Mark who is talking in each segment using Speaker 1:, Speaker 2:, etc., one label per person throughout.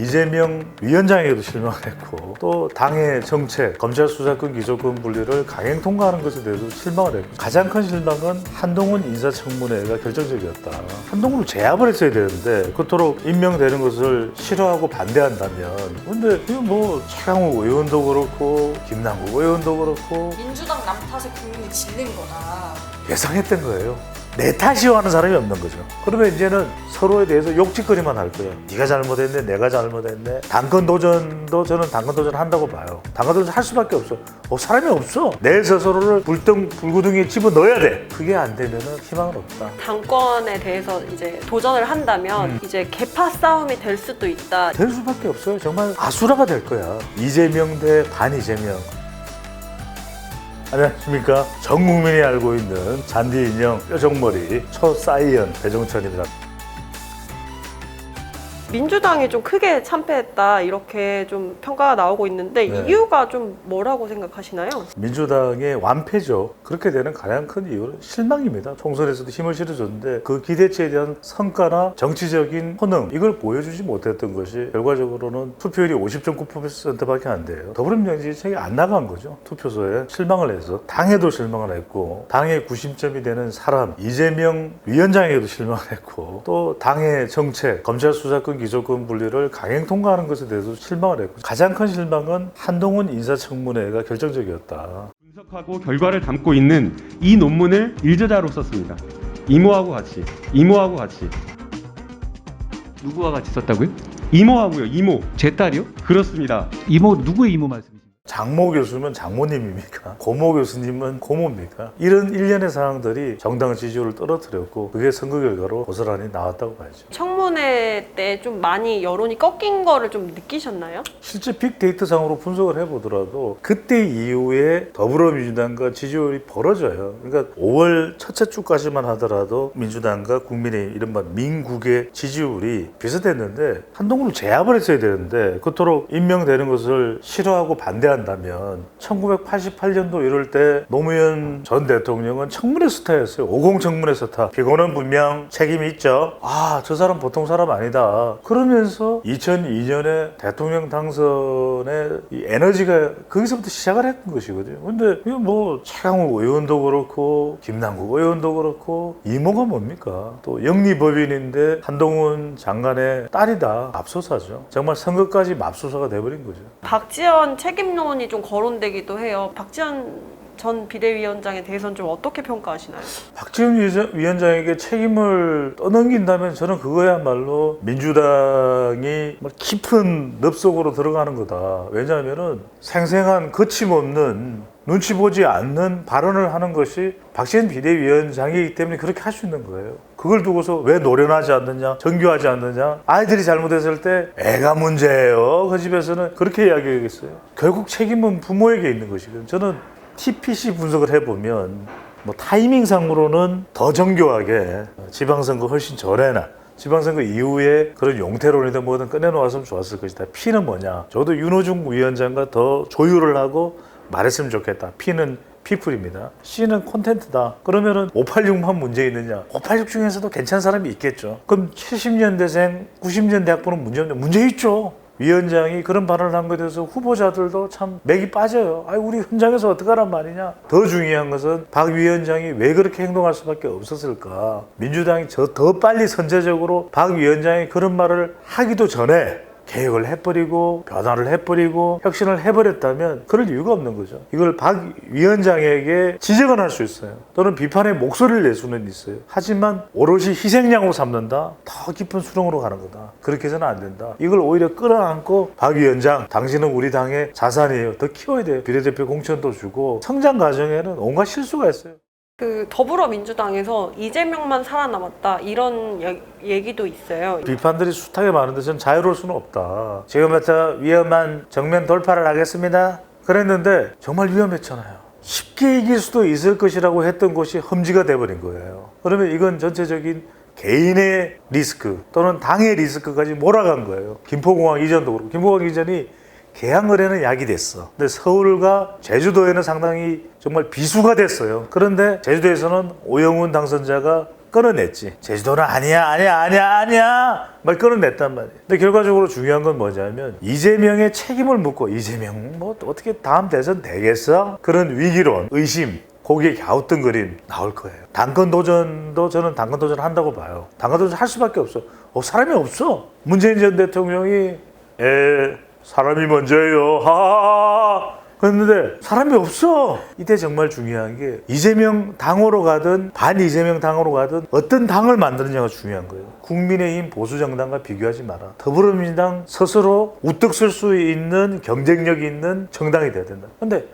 Speaker 1: 이재명 위원장에게도 실망을 했고 또 당의 정책, 검찰 수사권, 기소권 분리를 강행 통과하는 것에 대해서 실망을 했고 가장 큰 실망은 한동훈 인사청문회가 결정적이었다. 한동훈을 제압을 했어야 되는데 그토록 임명되는 것을 싫어하고 반대한다면 근데 이거 뭐 최강욱 의원도 그렇고 김남국 의원도 그렇고
Speaker 2: 민주당 남 탓에 국민이 질린 거다.
Speaker 1: 예상했던 거예요. 내 탓이요 하는 사람이 없는 거죠. 그러면 이제는 서로에 대해서 욕짓거리만 할 거예요. 네가 잘못했네, 내가 잘못했네. 당권 도전도 저는 당권 도전 한다고 봐요. 당권 도전 할 수밖에 없어. 사람이 없어. 내 스스로를 불구덩이에 집어넣어야 돼. 그게 안 되면은 희망은 없다.
Speaker 3: 당권에 대해서 이제 도전을 한다면 이제 계파 싸움이 될 수도 있다.
Speaker 1: 될 수밖에 없어요. 정말 아수라가 될 거야. 이재명 대 반이재명. 안녕하십니까. 전 국민이 알고 있는 잔디 인형 뾰족머리 초사이언 배종찬입니다.
Speaker 3: 민주당이 좀 크게 참패했다 이렇게 좀 평가가 나오고 있는데
Speaker 1: 네.
Speaker 3: 이유가 좀 뭐라고 생각하시나요?
Speaker 1: 민주당의 완패죠. 그렇게 되는 가장 큰 이유는 실망입니다. 총선에서도 힘을 실어줬는데 그 기대치에 대한 성과나 정치적인 효능 이걸 보여주지 못했던 것이 결과적으로는 투표율이 50.9%밖에 안 돼요. 더불어민주당이 안 나간 거죠. 투표소에 실망을 해서 당에도 실망을 했고 당의 구심점이 되는 사람 이재명 위원장에게도 실망을 했고 또 당의 정책, 검찰 수사권 기소권 분리를 강행 통과하는 것에 대해서 실망을 했고 가장 큰 실망은 한동훈 인사청문회가 결정적이었다.
Speaker 4: 분석하고 결과를 담고 있는 이 논문을 일저자로 썼습니다. 이모하고 같이. 누구와 같이 썼다고요? 이모하고요. 이모. 제 딸이요? 그렇습니다.
Speaker 5: 이모 누구의 이모 말씀이십니까?
Speaker 1: 장모 교수면 장모님입니까? 고모 교수님은 고모입니까? 이런 일련의 상황들이 정당 지지율을 떨어뜨렸고 그게 선거 결과로 고스란히 나왔다고 봐야죠.
Speaker 3: 청문회 때 좀 많이 여론이 꺾인 거를 좀 느끼셨나요?
Speaker 1: 실제 빅데이터상으로 분석을 해보더라도 그때 이후에 더불어민주당과 지지율이 벌어져요. 그러니까 5월 첫째 주까지만 하더라도 민주당과 국민의 이른바 민국의 지지율이 비슷했는데 한동훈을 제압을 했어야 되는데 그토록 임명되는 것을 싫어하고 반대한다면 1988년도 이럴 때 노무현 전 대통령은 청문회 스타였어요. 50 청문회 스타. 피고는 분명 책임이 있죠. 저 사람 보통 사람 아니다. 그러면서 2002년에 대통령 당선의 이 에너지가 거기서부터 시작을 했던 것이거든요. 근데 이거 뭐 최강욱 의원도 그렇고 김남국 의원도 그렇고 이모가 뭡니까? 또 영리법인인데 한동훈 장관의 딸이다. 맙소사죠. 정말 선거까지 맙소사가 돼버린 거죠.
Speaker 3: 박지원 책임론이 좀 거론되기도 해요. 박지원 전 비대위원장에 대해서는 좀 어떻게 평가하시나요?
Speaker 1: 박지원 위원장에게 책임을 떠넘긴다면 저는 그거야말로 민주당이 깊은 늪속으로 들어가는 거다. 왜냐하면 생생한 거침없는 눈치 보지 않는 발언을 하는 것이 박지원 비대위원장이기 때문에 그렇게 할 수 있는 거예요. 그걸 두고서 왜 노련하지 않느냐, 정교하지 않느냐, 아이들이 잘못했을 때 애가 문제예요. 그 집에서는 그렇게 이야기하겠어요. 결국 책임은 부모에게 있는 것이거든요. 저는 TPC 분석을 해보면 타이밍상으로는 더 정교하게 지방선거 훨씬 전에나 지방선거 이후에 그런 용태론이든 뭐든 꺼내놓았으면 좋았을 것이다. P는 뭐냐? 저도 윤호중 위원장과 더 조율을 하고 말했으면 좋겠다. P는 피플입니다. C는 콘텐츠다. 그러면은 586만 문제 있느냐? 586 중에서도 괜찮은 사람이 있겠죠. 그럼 70년대생, 90년대 학부는 문제 없냐? 문제 있죠. 위원장이 그런 발언을 한 것에 대해서 후보자들도 참 맥이 빠져요. 우리 현장에서 어떡하란 말이냐. 더 중요한 것은 박 위원장이 왜 그렇게 행동할 수밖에 없었을까. 민주당이 더 빨리 선제적으로 박 위원장이 그런 말을 하기도 전에 개혁을 해버리고 변화를 해버리고 혁신을 해버렸다면 그럴 이유가 없는 거죠. 이걸 박 위원장에게 지적은 할 수 있어요. 또는 비판의 목소리를 낼 수는 있어요. 하지만 오롯이 희생양으로 삼는다? 더 깊은 수렁으로 가는 거다. 그렇게 해서는 안 된다. 이걸 오히려 끌어안고 박 위원장 당신은 우리 당의 자산이에요. 더 키워야 돼요. 비례대표 공천도 주고 성장 과정에는 온갖 실수가 있어요.
Speaker 3: 더불어민주당에서 이재명만 살아남았다 이런 얘기도 있어요.
Speaker 1: 비판들이 숱하게 많은데 저는 자유로울 수는 없다. 지금부터 위험한 정면 돌파를 하겠습니다. 그랬는데 정말 위험했잖아요. 쉽게 이길 수도 있을 것이라고 했던 것이 험지가 돼버린 거예요. 그러면 이건 전체적인 개인의 리스크 또는 당의 리스크까지 몰아간 거예요. 김포공항 이전도 그렇고 김포공항 이전이 계양을에는 약이 됐어. 근데 서울과 제주도에는 상당히 정말 비수가 됐어요. 그런데 제주도에서는 오영훈 당선자가 끌어냈지. 제주도는 아니야 막 끌어냈단 말이에요. 근데 결과적으로 중요한 건 뭐냐면 이재명의 책임을 묻고 이재명 뭐 어떻게 다음 대선 되겠어? 그런 위기론, 의심, 거기에 갸우뚱거림 나올 거예요. 당권 도전도 저는 당권 도전 한다고 봐요. 당권 도전 할 수밖에 없어. 사람이 없어. 문재인 전 대통령이 사람이 먼저예요. 하하하. 그랬는데 사람이 없어. 이때 정말 중요한 게 이재명 당으로 가든 반 이재명 당으로 가든 어떤 당을 만드느냐가 중요한 거예요. 국민의힘 보수정당과 비교하지 마라. 더불어민주당 스스로 우뚝 설 수 있는 경쟁력 있는 정당이 돼야 된다. 근데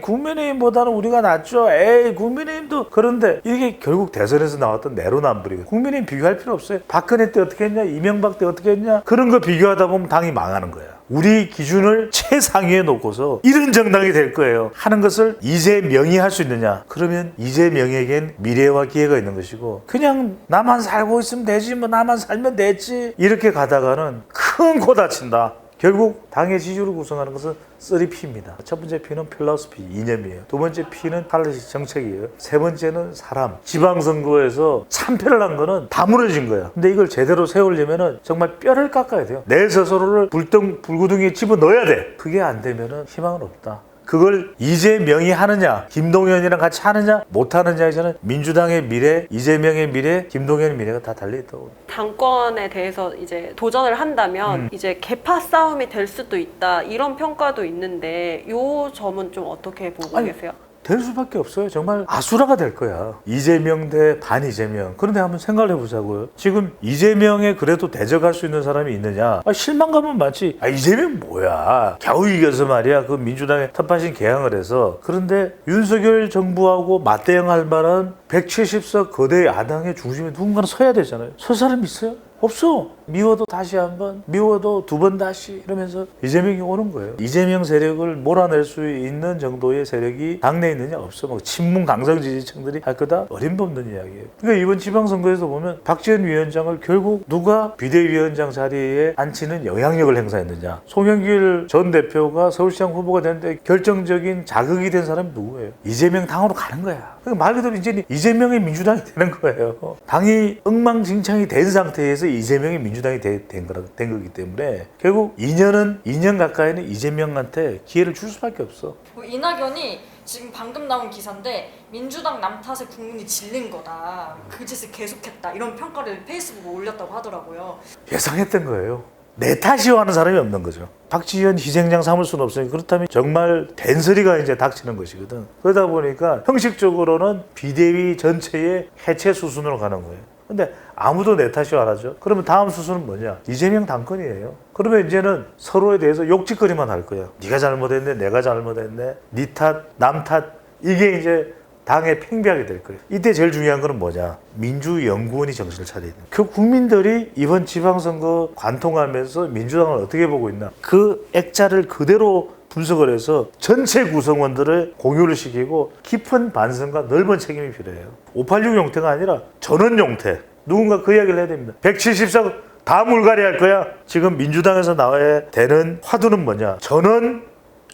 Speaker 1: 국민의힘보다는 우리가 낫죠. 국민의힘도. 그런데 이게 결국 대선에서 나왔던 내로남불이거든요. 국민의힘 비교할 필요 없어요. 박근혜 때 어떻게 했냐, 이명박 때 어떻게 했냐, 그런 거 비교하다 보면 당이 망하는 거야. 우리 기준을 최상위에 놓고서 이런 정당이 될 거예요 하는 것을 이재명이 할 수 있느냐? 그러면 이재명에겐 미래와 기회가 있는 것이고, 그냥 나만 살고 있으면 되지, 뭐 나만 살면 됐지, 이렇게 가다가는 큰 코 다친다. 결국 당의 지지율을 구성하는 것은 3P입니다. 첫 번째 P는 필로소피, 이념이에요. 두 번째 P는 팔레시, 정책이에요. 세 번째는 사람. 지방선거에서 참패를 한 거는 다 무너진 거야. 근데 이걸 제대로 세우려면 정말 뼈를 깎아야 돼요. 내 스스로를 불구덩이에 집어넣어야 돼. 그게 안 되면 희망은 없다. 그걸 이재명이 하느냐, 김동연이랑 같이 하느냐, 못하느냐에서는 민주당의 미래, 이재명의 미래, 김동연의 미래가 다 달려있다고.
Speaker 3: 당권에 대해서 이제 도전을 한다면 이제 계파 싸움이 될 수도 있다, 이런 평가도 있는데 이 점은 좀 어떻게 보고 계세요?
Speaker 1: 될 수밖에 없어요. 정말 아수라가 될 거야. 이재명 대 반 이재명. 그런데 한번 생각을 해보자고요. 지금 이재명에 그래도 대적할 수 있는 사람이 있느냐? 실망감은 많지. 이재명 뭐야? 겨우 이겨서 말이야. 그 민주당에 텃밭인 개항을 해서. 그런데 윤석열 정부하고 맞대응할 만한 170석 거대 야당의 중심에 누군가는 서야 되잖아요. 설 사람이 있어요? 없어. 미워도 다시 한번, 미워도 두 번 다시, 이러면서 이재명이 오는 거예요. 이재명 세력을 몰아낼 수 있는 정도의 세력이 당내에 있느냐? 없어. 뭐 친문 강성 지지층들이 할 거다? 어림없는 이야기예요. 그러니까 이번 지방선거에서 보면 박지원 위원장을 결국 누가 비대위원장 자리에 앉히는 영향력을 행사했느냐? 송영길 전 대표가 서울시장 후보가 되는데 결정적인 자극이 된 사람이 누구예요? 이재명 당으로 가는 거야. 그러니까 말 그대로 이제 이재명의 민주당이 되는 거예요. 당이 엉망진창이 된 상태에서 이재명이 민주당이 된 거기 때문에 결국 2년 가까이는 이재명한테 기회를 줄 수밖에 없어.
Speaker 2: 이낙연이 지금 방금 나온 기사인데 민주당 남 탓에 국민이 질린 거다, 그 짓을 계속했다, 이런 평가를 페이스북에 올렸다고 하더라고요.
Speaker 1: 예상했던 거예요. 내 탓이요 하는 사람이 없는 거죠. 박지원 희생양 삼을 수는 없으니까. 그렇다면 정말 된소리가 이제 닥치는 것이거든. 그러다 보니까 형식적으로는 비대위 전체의 해체 수순으로 가는 거예요. 근데 아무도 내 탓이 안 하죠. 그러면 다음 수순은 뭐냐? 이재명 당권이에요. 그러면 이제는 서로에 대해서 욕짓거리만 할 거야. 네가 잘못했네, 내가 잘못했네, 네 탓, 남 탓. 이게 이제 당의 팽배하게 될 거예요. 이때 제일 중요한 거는 뭐냐? 민주연구원이 정신을 차려야 돼요. 그 국민들이 이번 지방선거 관통하면서 민주당을 어떻게 보고 있나? 그 액자를 그대로 분석을 해서 전체 구성원들을 공유를 시키고 깊은 반성과 넓은 책임이 필요해요. 586 용태가 아니라 전원 용태. 누군가 그 이야기를 해야 됩니다. 170석 다 물갈이 할 거야. 지금 민주당에서 나와야 되는 화두는 뭐냐? 전원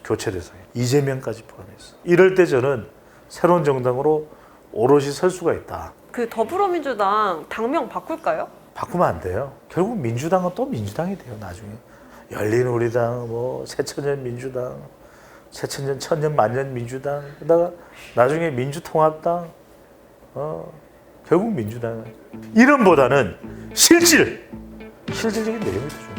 Speaker 1: 교체 대상이에요. 이재명까지 포함해서. 이럴 때 저는 새로운 정당으로 오롯이 설 수가 있다.
Speaker 3: 그 더불어민주당 당명 바꿀까요?
Speaker 1: 바꾸면 안 돼요. 결국 민주당은 또 민주당이 돼요. 나중에 열린우리당, 뭐 새천년 민주당, 새천년 천년 만년 민주당, 그러다가 나중에 민주통합당, 결국 민주당. 이름보다는 실질적인 내용이 더 중요해요.